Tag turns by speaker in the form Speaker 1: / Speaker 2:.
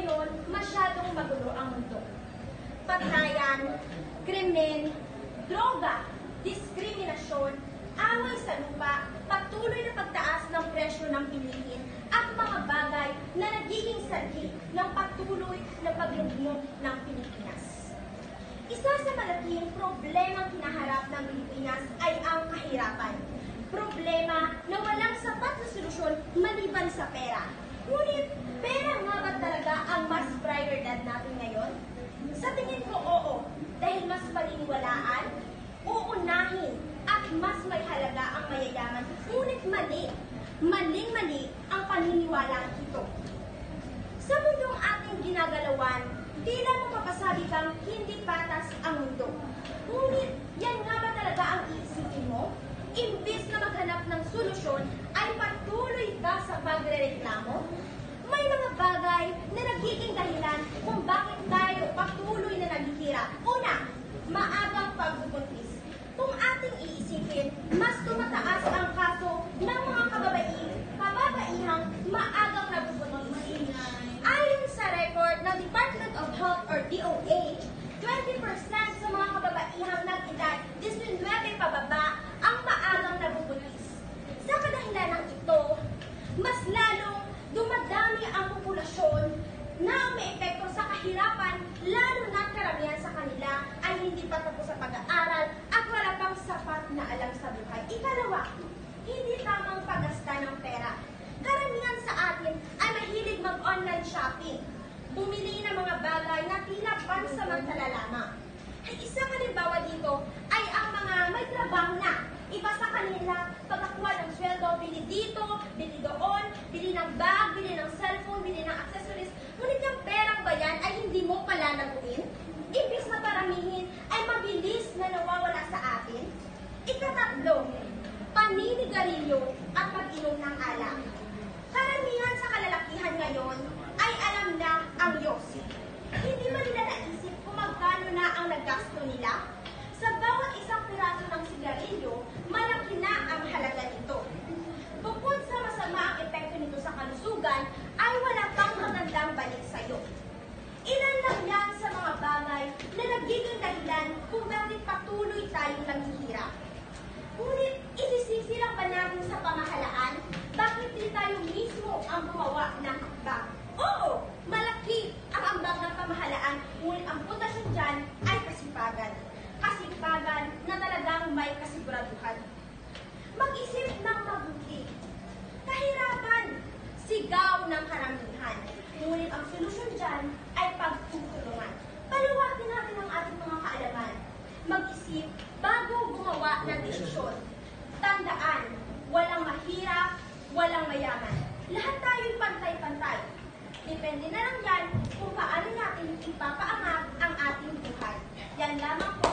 Speaker 1: ngayon, masyadong magulo ang mundo. Patayan, krimen, droga, diskriminasyon, away sa lupa, patuloy na pagtaas ng presyo ng bilihin, at mga bagay na nagiging sanhi ng patuloy na paglugmok ng Pilipinas. Isa sa malaking problemang kinaharap ng Pilipinas ay ang kahirapan. Problema na walang sapat na solusyon maliban sa pera. Ngunit, pera nga ba talaga ang mas prioridad natin ngayon? Sa tingin ko, oo. Dahil mas paniniwalaan, uunahin, at mas may halaga ang mayayaman. Ngunit mali. Maling-mali ang paniniwalang ito. Sa mundong ating ginagalawan, tila mapapasabi kang hindi patas ang mundo. Ngunit, yan nga ba talaga ang iisipin mo? Imbis na maghanap ng solusyon, ay patuloy ka sa pagrereklamo? May mga bagay na nagiging dahilan kung bakit tayo patuloy na naghihirap. Una, maagang pagbubuntis. Kung ating iisipin, mas tumataas ang kaso ng mga kababaihang maagang nabubuntis. Ayon sa record ng Department of Health or DOH, 20% sa mga kababaihang nag-edad 19 pababa ang maagang nabubuntis. Sa kadahilan ng ito, mas lalong dumadami ang populasyon na may epekto sa kahirapan, lalo na karamihan sa kanila ay hindi pa tapos sa pag-aaral at wala pang sapat na alam sa buhay. Ikalawa, hindi tamang paggasta ng pera. Karamihan sa atin ay mahilig mag-online shopping, bumili ng mga bagay na tila pansamantala lamang. Ay isang halimbawa dito ay ang mga may trabaho na. Iba sa kanila, pagkakuha ng sweldo, bili dito, bili doon, bili ng bag, bili ng cellphone, bili ng accessories. Ngunit yung perang ba yan ay hindi mo palalaguin? Imbis na paramihin ay mabilis na nawawala sa atin? Ikatatlo, paninigarilyo at pag-inom ng alak. Karamihan sa kalalakihan ngayon ay alam na ang yosi. Hindi man nila naisip kung magkano na ang naggasto nila. Sa bawat isang piraso ng sigarilyo, malaki na ang halaga nito. Bukod sa masama ang epekto nito sa kalusugan, ay wala pang magandang balik sa'yo. Ilan lang yan sa mga bagay na nagiging dahilan kung bakit patuloy tayong naghihirap. Ngunit inisisi lang ba natin sa pamahalaan, bakit di tayo mismo ang gumawa ng hakbang? Oo, malaki ang ambag ng pamahalaan, ngunit ang pundasyon dyan ay kasipagan. Kasipagan na talagang may kasiguraduhan. Mag-isip ng mabuti. Kahirapan, sigaw ng karamihan. Ngunit ang solusyon dyan ay pagtutulungan. Paluwatin natin ang ating mga kaalaman. Mag-isip bago gumawa ng desisyon. Tandaan, walang mahirap, walang mayaman. Lahat tayo'y pantay-pantay. Depende na lang yan kung paano natin ipapaangat ang ating buhay. Yan lamang po.